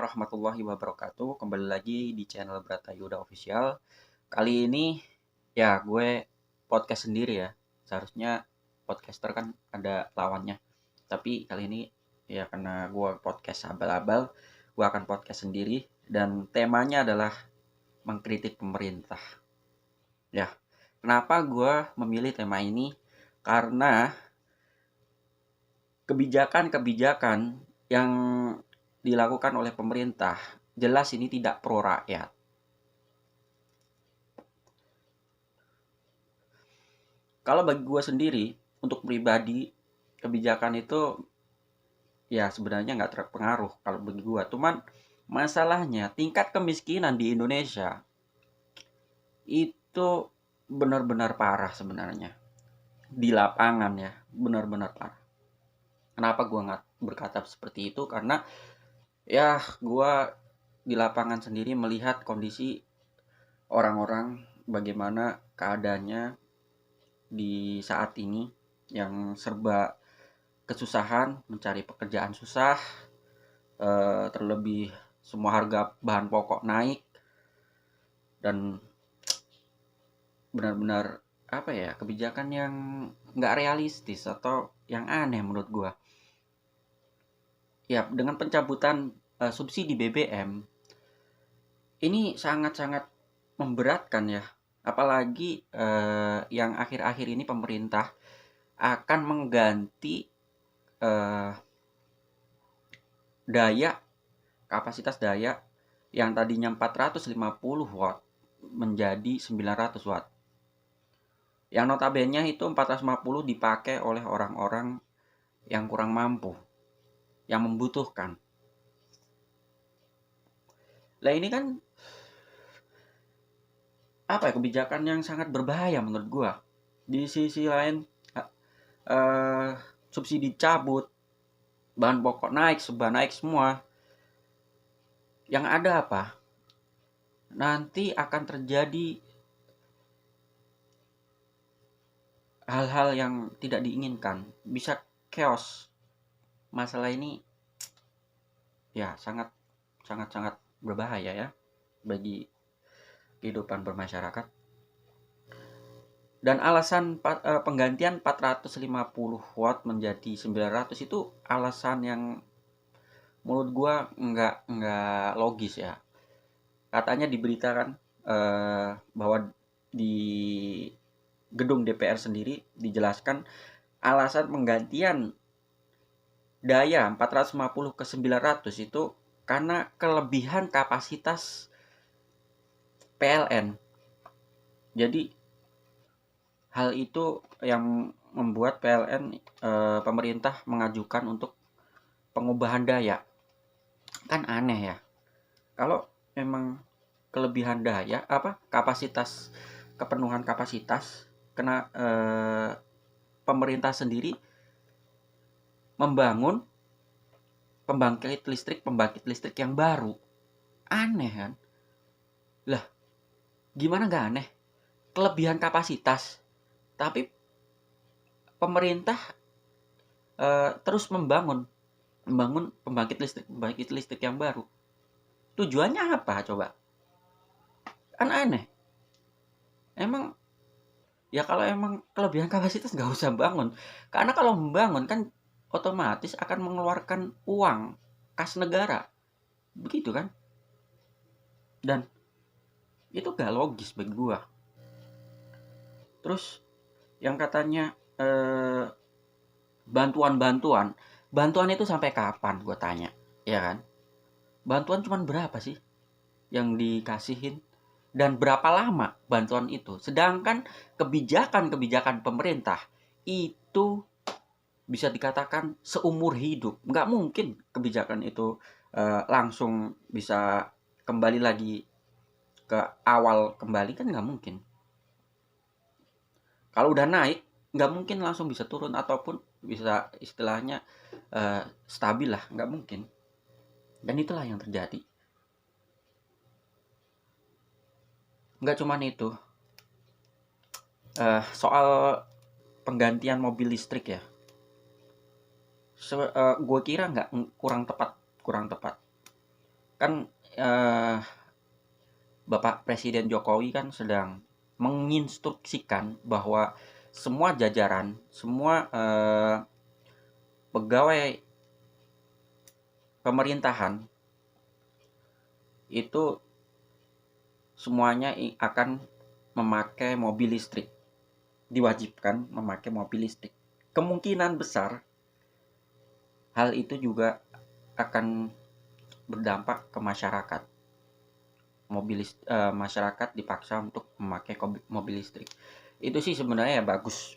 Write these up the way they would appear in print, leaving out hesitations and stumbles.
warahmatullahi wabarakatuh. Kembali lagi di channel Bratayuda Official. Kali ini ya gue podcast sendiri ya. Seharusnya podcaster kan ada lawannya. Tapi kali ini ya karena gue podcast abal-abal, gue akan podcast sendiri dan temanya adalah mengkritik pemerintah. Ya, kenapa gue memilih tema ini? Karena kebijakan-kebijakan yang dilakukan oleh pemerintah jelas ini tidak pro rakyat. Kalau bagi gue sendiri, untuk pribadi, kebijakan itu ya sebenarnya nggak terpengaruh kalau bagi gue. Cuman masalahnya tingkat kemiskinan di Indonesia itu benar-benar parah sebenarnya. Di lapangan ya, benar-benar parah. Kenapa gue nggak berkata seperti itu? Karena ya gue di lapangan sendiri melihat kondisi orang-orang bagaimana keadaannya di saat ini yang serba kesusahan, mencari pekerjaan susah, terlebih semua harga bahan pokok naik dan benar-benar apa ya, kebijakan yang nggak realistis atau yang aneh menurut gua. Ya, dengan pencabutan subsidi BBM ini sangat-sangat memberatkan ya. Apalagi yang akhir-akhir ini pemerintah akan mengganti eh, daya kapasitas daya yang tadinya 450 watt menjadi 900 watt. Yang notabene itu 450 dipakai oleh orang-orang yang kurang mampu, yang membutuhkan. Lah ini kan apa ya, kebijakan yang sangat berbahaya menurut gua. Di sisi lain eh, subsidi cabut, bahan pokok naik, serba naik semua. Yang ada apa? Nanti akan terjadi hal-hal yang tidak diinginkan, bisa chaos. Masalah ini ya sangat sangat sangat berbahaya ya bagi kehidupan bermasyarakat. Dan alasan penggantian 450 watt menjadi 900 itu alasan yang menurut gua nggak logis ya. Katanya diberitakan bahwa di gedung DPR sendiri dijelaskan alasan penggantian daya 450 ke 900 itu karena kelebihan kapasitas PLN. Jadi hal itu yang membuat PLN pemerintah mengajukan untuk pengubahan daya. Kan aneh ya. Kalau memang kelebihan daya apa kapasitas kepenuhan kapasitas kena pemerintah sendiri membangun pembangkit listrik yang baru. Aneh kan? Lah, gimana nggak aneh? Kelebihan kapasitas, tapi pemerintah terus membangun pembangkit listrik yang baru. Tujuannya apa coba? Kan aneh. Emang ya kalau emang kelebihan kapasitas nggak usah bangun. Karena kalau membangun kan otomatis akan mengeluarkan uang kas negara. Begitu kan? Dan itu gak logis bagi gua. Terus yang katanya bantuan itu sampai kapan gua tanya, ya kan? Bantuan cuman berapa sih yang dikasihin dan berapa lama bantuan itu? Sedangkan kebijakan pemerintah itu bisa dikatakan seumur hidup. Nggak mungkin kebijakan itu langsung bisa kembali lagi ke awal kembali, kan nggak mungkin. Kalau udah naik nggak mungkin langsung bisa turun ataupun bisa istilahnya stabil lah, nggak mungkin. Dan itulah yang terjadi. Nggak cuman itu, soal penggantian mobil listrik ya, gue kira nggak kurang tepat. Kan Bapak Presiden Jokowi kan sedang menginstruksikan bahwa semua jajaran, semua pegawai pemerintahan itu semuanya akan memakai mobil listrik, diwajibkan memakai mobil listrik. Kemungkinan besar hal itu juga akan berdampak ke masyarakat. Masyarakat dipaksa untuk memakai mobil listrik. Itu sih sebenarnya ya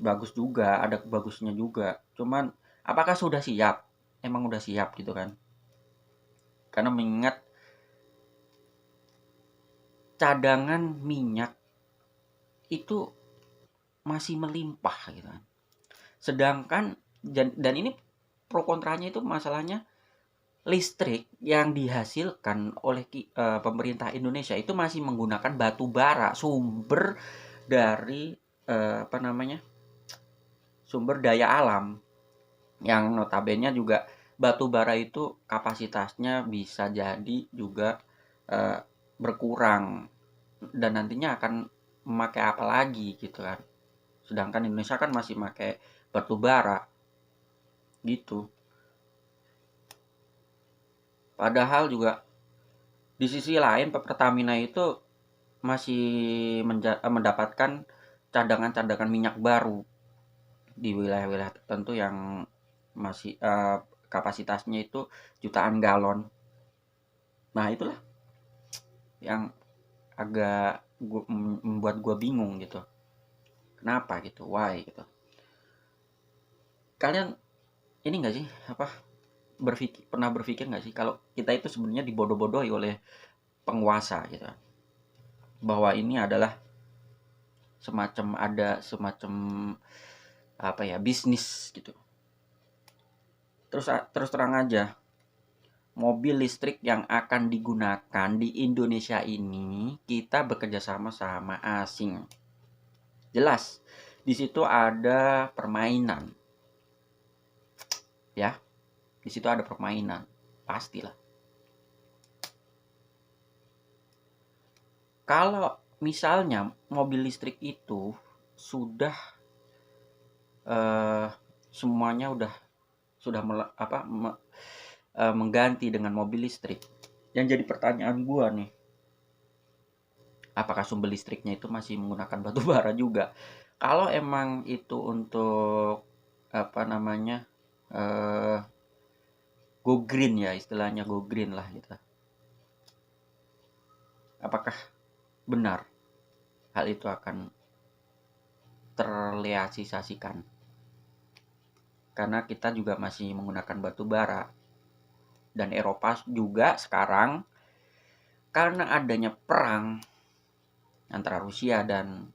bagus juga, ada bagusnya juga. Cuman apakah sudah siap? Emang udah siap gitu kan? Karena mengingat cadangan minyak itu masih melimpah gitu kan. Sedangkan dan ini pro kontranya itu masalahnya listrik yang dihasilkan oleh pemerintah Indonesia itu masih menggunakan batu bara, sumber dari apa namanya? Sumber daya alam yang notabene juga batu bara itu kapasitasnya bisa jadi juga berkurang dan nantinya akan memakai apa lagi gitu kan. Sedangkan Indonesia kan masih pakai batu bara gitu. Padahal juga di sisi lain Pertamina itu masih mendapatkan cadangan-cadangan minyak baru di wilayah-wilayah tertentu yang masih kapasitasnya itu jutaan galon. Nah itulah yang agak membuat gue bingung gitu. Kenapa gitu? Why gitu? Kalian ini nggak sih apa pernah berpikir nggak sih kalau kita itu sebenarnya dibodoh-bodohi oleh penguasa gitu, bahwa ini adalah semacam apa ya, bisnis gitu. Terus terang aja, mobil listrik yang akan digunakan di Indonesia ini kita bekerja sama asing. Jelas di situ ada permainan. Ya, di situ ada permainan. Pastilah. Kalau misalnya mobil listrik itu sudah semuanya sudah mengganti dengan mobil listrik. Yang jadi pertanyaan gua nih, apakah sumber listriknya itu masih menggunakan batu bara juga? Kalau emang itu untuk apa namanya go green ya, istilahnya go green lah gitu. Apakah benar hal itu akan terrealisasikan? Karena kita juga masih menggunakan batu bara. Dan Eropa juga sekarang karena adanya perang antara Rusia dan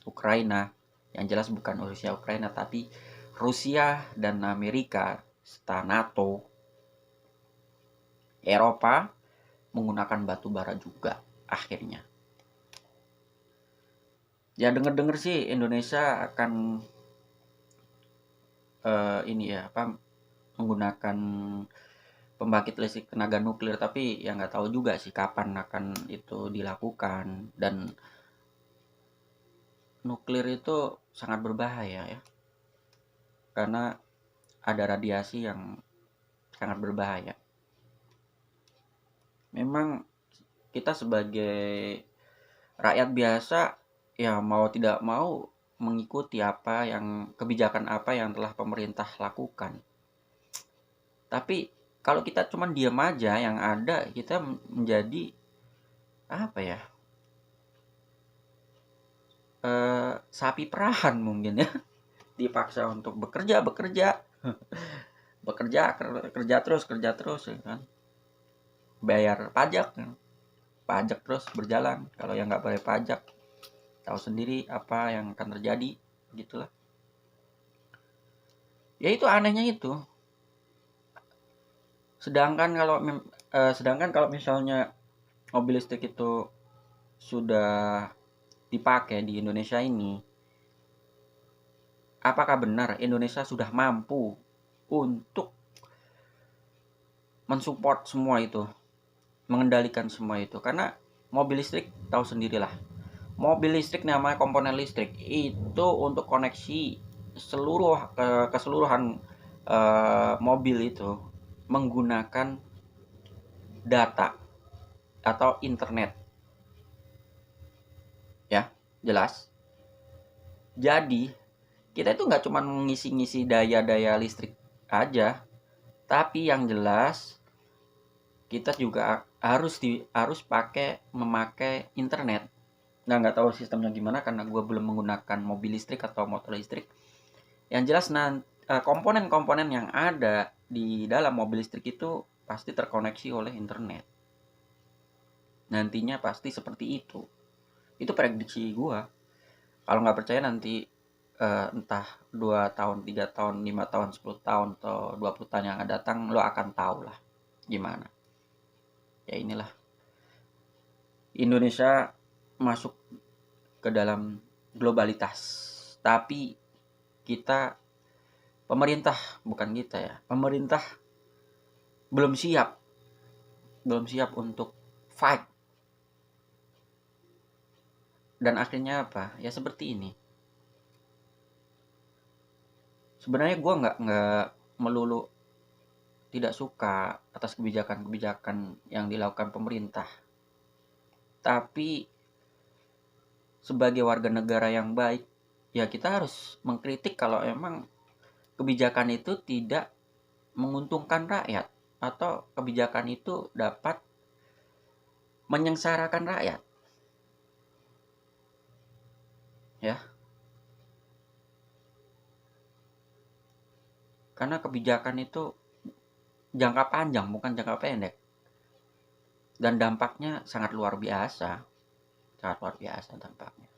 Ukraina, yang jelas bukan Rusia Ukraina tapi Rusia dan Amerika serta NATO, Eropa menggunakan batu bara juga akhirnya. Ya denger-denger sih Indonesia akan ini ya apa menggunakan pembangkit listrik tenaga nuklir, tapi ya nggak tahu juga sih kapan akan itu dilakukan. Dan nuklir itu sangat berbahaya ya, karena ada radiasi yang sangat berbahaya. Memang kita sebagai rakyat biasa ya mau tidak mau mengikuti kebijakan apa yang telah pemerintah lakukan. Tapi kalau kita cuma diam aja, yang ada kita menjadi apa ya, sapi perahan mungkin ya, dipaksa untuk bekerja kerja terus ya kan, bayar pajak ya. Pajak terus berjalan. Kalau yang nggak bayar pajak tahu sendiri apa yang akan terjadi, gitulah. Ya itu anehnya itu. Sedangkan kalau misalnya mobil listrik itu sudah dipakai di Indonesia ini, apakah benar Indonesia sudah mampu untuk mensupport semua itu? mengendalikan semua itu. Karena mobil listrik tahu sendirilah, mobil listrik namanya komponen listrik itu untuk koneksi keseluruhan mobil itu menggunakan data atau internet, ya jelas. Jadi kita itu nggak cuma ngisi-ngisi daya listrik aja, tapi yang jelas kita juga harus memakai internet. Nah, nggak tahu sistemnya gimana karena gue belum menggunakan mobil listrik atau motor listrik. Yang jelas komponen-komponen yang ada di dalam mobil listrik itu pasti terkoneksi oleh internet. Nantinya pasti seperti itu. Itu prediksi gue. Kalau nggak percaya nanti entah 2 tahun, 3 tahun, 5 tahun, 10 tahun, atau 20 tahun yang akan datang, lo akan tahu lah gimana. Ya inilah, Indonesia masuk ke dalam globalitas. Tapi pemerintah belum siap untuk fight. Dan akhirnya apa? Ya seperti ini. Sebenarnya gue nggak melulu tidak suka atas kebijakan-kebijakan yang dilakukan pemerintah. Tapi sebagai warga negara yang baik, ya kita harus mengkritik kalau emang kebijakan itu tidak menguntungkan rakyat atau kebijakan itu dapat menyengsarakan rakyat. Ya. Karena kebijakan itu jangka panjang, bukan jangka pendek. Dan dampaknya sangat luar biasa. Sangat luar biasa dampaknya.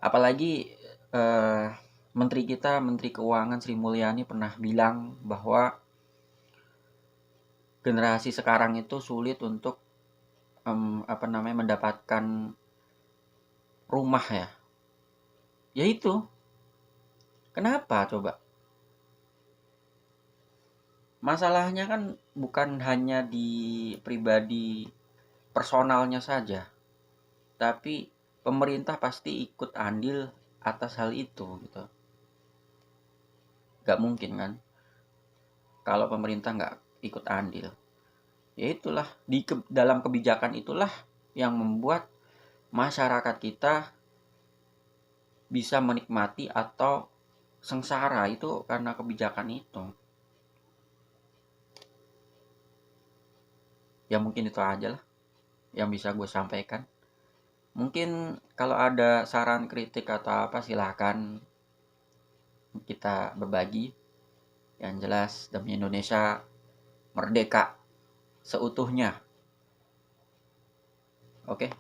Apalagi Menteri Keuangan Sri Mulyani pernah bilang bahwa generasi sekarang itu sulit untuk mendapatkan rumah ya. Ya itu. Kenapa coba? Masalahnya kan bukan hanya di pribadi personalnya saja, tapi pemerintah pasti ikut andil atas hal itu gitu. Gak mungkin kan kalau pemerintah nggak ikut andil. Ya itulah, dalam kebijakan itulah yang membuat masyarakat kita bisa menikmati atau sengsara itu karena kebijakan itu. Ya mungkin itu aja lah yang bisa gue sampaikan. Mungkin kalau ada saran, kritik atau apa silahkan kita berbagi. Yang jelas demi Indonesia merdeka seutuhnya. Oke.